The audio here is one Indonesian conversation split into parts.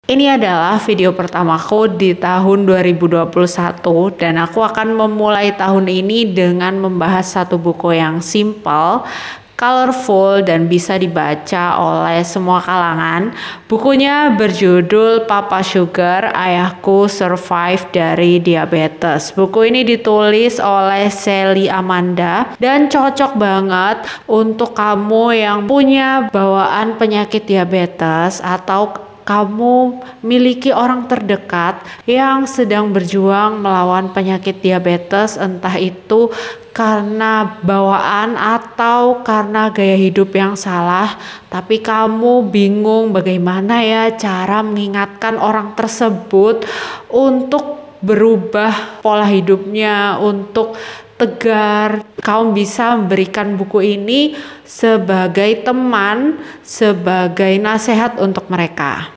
Ini adalah video pertamaku di tahun 2021 dan aku akan memulai tahun ini dengan membahas satu buku yang simple, colorful dan bisa dibaca oleh semua kalangan. Bukunya berjudul Papa Sugar, Ayahku Survive dari Diabetes. Buku ini ditulis oleh Sally Amanda dan cocok banget untuk kamu yang punya bawaan penyakit diabetes atau kamu miliki orang terdekat yang sedang berjuang melawan penyakit diabetes, entah itu karena bawaan atau karena gaya hidup yang salah, tapi kamu bingung bagaimana ya cara mengingatkan orang tersebut untuk berubah pola hidupnya, untuk tegar. Kamu bisa memberikan buku ini sebagai teman, sebagai nasihat untuk mereka.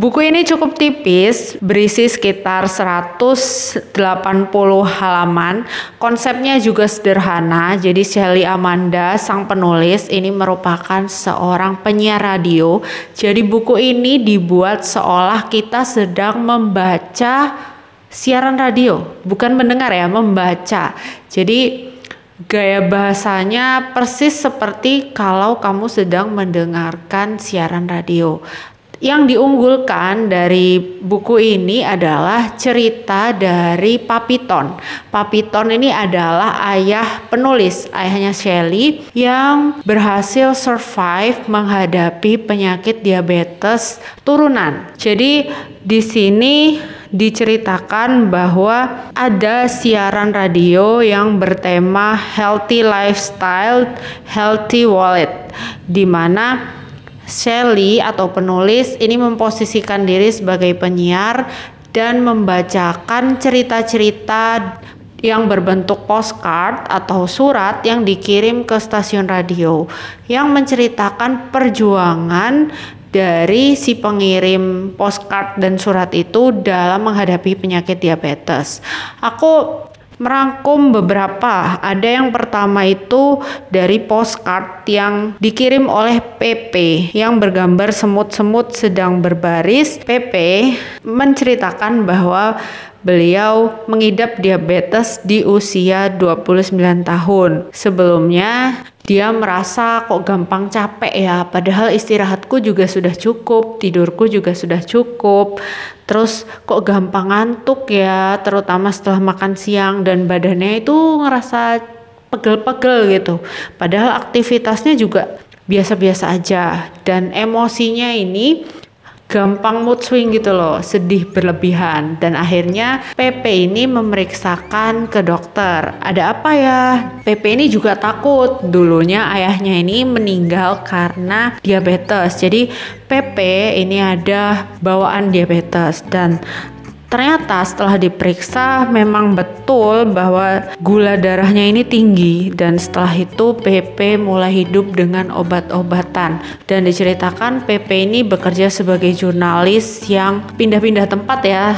Buku ini cukup tipis, berisi sekitar 180 halaman. Konsepnya juga sederhana, jadi Sally Amanda, sang penulis, ini merupakan seorang penyiar radio. Jadi buku ini dibuat seolah kita sedang membaca siaran radio, bukan mendengar ya, membaca. Jadi gaya bahasanya persis seperti kalau kamu sedang mendengarkan siaran radio. Yang diunggulkan dari buku ini adalah cerita dari Papiton. Papiton ini adalah ayah penulis, ayahnya Sally yang berhasil survive menghadapi penyakit diabetes turunan. Jadi di sini diceritakan bahwa ada siaran radio yang bertema Healthy Lifestyle, Healthy Wallet, di mana Sally atau penulis ini memposisikan diri sebagai penyiar dan membacakan cerita-cerita yang berbentuk postcard atau surat yang dikirim ke stasiun radio yang menceritakan perjuangan dari si pengirim postcard dan surat itu dalam menghadapi penyakit diabetes. Aku merangkum beberapa. Ada yang pertama itu dari postcard yang dikirim oleh PP yang bergambar semut-semut sedang berbaris. PP menceritakan bahwa beliau mengidap diabetes di usia 29 tahun. Sebelumnya dia merasa kok gampang capek ya, padahal istirahatku juga sudah cukup, tidurku juga sudah cukup. Terus kok gampang ngantuk ya, terutama setelah makan siang, dan badannya itu ngerasa pegel-pegel gitu. Padahal aktivitasnya juga biasa-biasa aja, dan emosinya ini gampang mood swing gitu loh, sedih berlebihan. Dan akhirnya PP ini memeriksakan ke dokter. Ada apa ya? PP ini juga takut. Dulunya ayahnya ini meninggal karena diabetes. Jadi PP ini ada bawaan diabetes, dan ternyata setelah diperiksa memang betul bahwa gula darahnya ini tinggi, dan setelah itu PP mulai hidup dengan obat-obatan. Dan diceritakan PP ini bekerja sebagai jurnalis yang pindah-pindah tempat ya,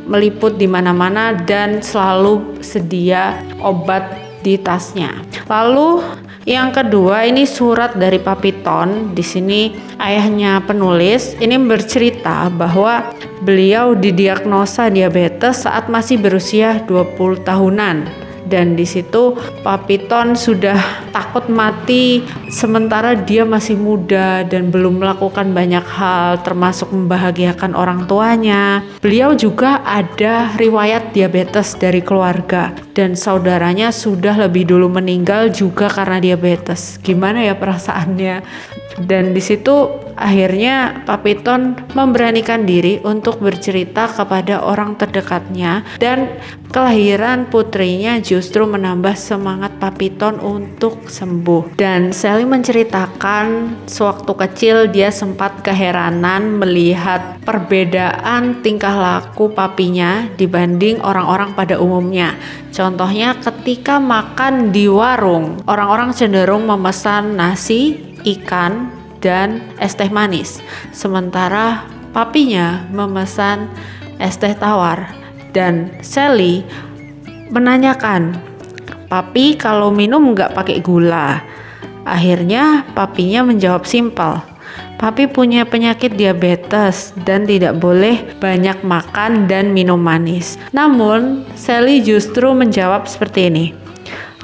meliput di mana-mana dan selalu sedia obat di tasnya. Lalu yang kedua ini surat dari Papiton. Di sini ayahnya penulis ini bercerita bahwa beliau didiagnosa diabetes saat masih berusia 20 tahunan. Dan di situ Papiton sudah takut mati sementara dia masih muda dan belum melakukan banyak hal termasuk membahagiakan orang tuanya. Beliau juga ada riwayat diabetes dari keluarga dan saudaranya sudah lebih dulu meninggal juga karena diabetes. Gimana ya perasaannya? Dan di situ akhirnya Papiton memberanikan diri untuk bercerita kepada orang terdekatnya, dan kelahiran putrinya justru menambah semangat Papiton untuk sembuh. Dan Sally menceritakan sewaktu kecil dia sempat keheranan melihat perbedaan tingkah laku papinya dibanding orang-orang pada umumnya. Contohnya ketika makan di warung, orang-orang cenderung memesan nasi, ikan, dan es teh manis. Sementara papinya memesan es teh tawar. Dan Sally menanyakan, "Papi kalau minum nggak pakai gula?" Akhirnya papinya menjawab simpel. Papi punya penyakit diabetes dan tidak boleh banyak makan dan minum manis. Namun, Sally justru menjawab seperti ini.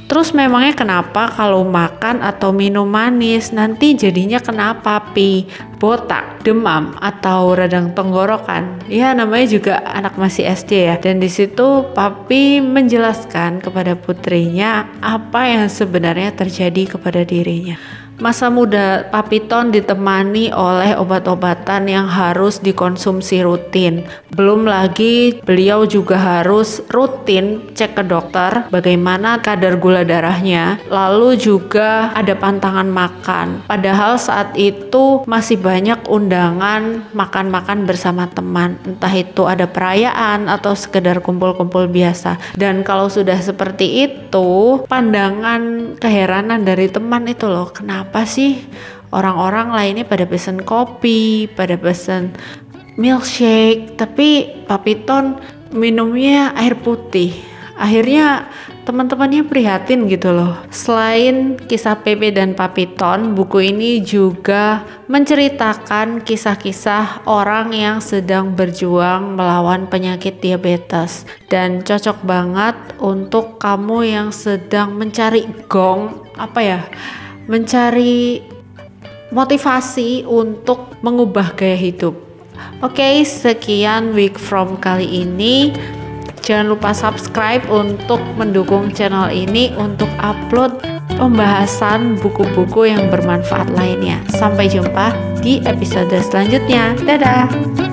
Terus memangnya kenapa kalau makan atau minum manis nanti jadinya kenapa, Pi? Botak, demam, atau radang tenggorokan? Ya, namanya juga anak masih SD ya. Dan di situ Papi menjelaskan kepada putrinya apa yang sebenarnya terjadi kepada dirinya. Masa muda Papiton ditemani oleh obat-obatan yang harus dikonsumsi rutin. Belum lagi beliau juga harus rutin cek ke dokter bagaimana kadar gula darahnya. Lalu juga ada pantangan makan. Padahal saat itu masih banyak undangan makan-makan bersama teman. Entah itu ada perayaan atau sekedar kumpul-kumpul biasa. Dan kalau sudah seperti itu, pandangan keheranan dari teman itu loh, kenapa sih orang-orang lainnya pada pesen kopi, pada pesen milkshake, tapi Papiton minumnya air putih. Akhirnya teman-temannya prihatin gitu loh. Selain kisah Pepe dan Papiton, buku ini juga menceritakan kisah-kisah orang yang sedang berjuang melawan penyakit diabetes. Dan cocok banget untuk kamu yang sedang mencari mencari motivasi untuk mengubah gaya hidup. Oke, sekian Week From kali ini. Jangan lupa subscribe untuk mendukung channel ini untuk upload pembahasan buku-buku yang bermanfaat lainnya. Sampai jumpa di episode selanjutnya. Dadah!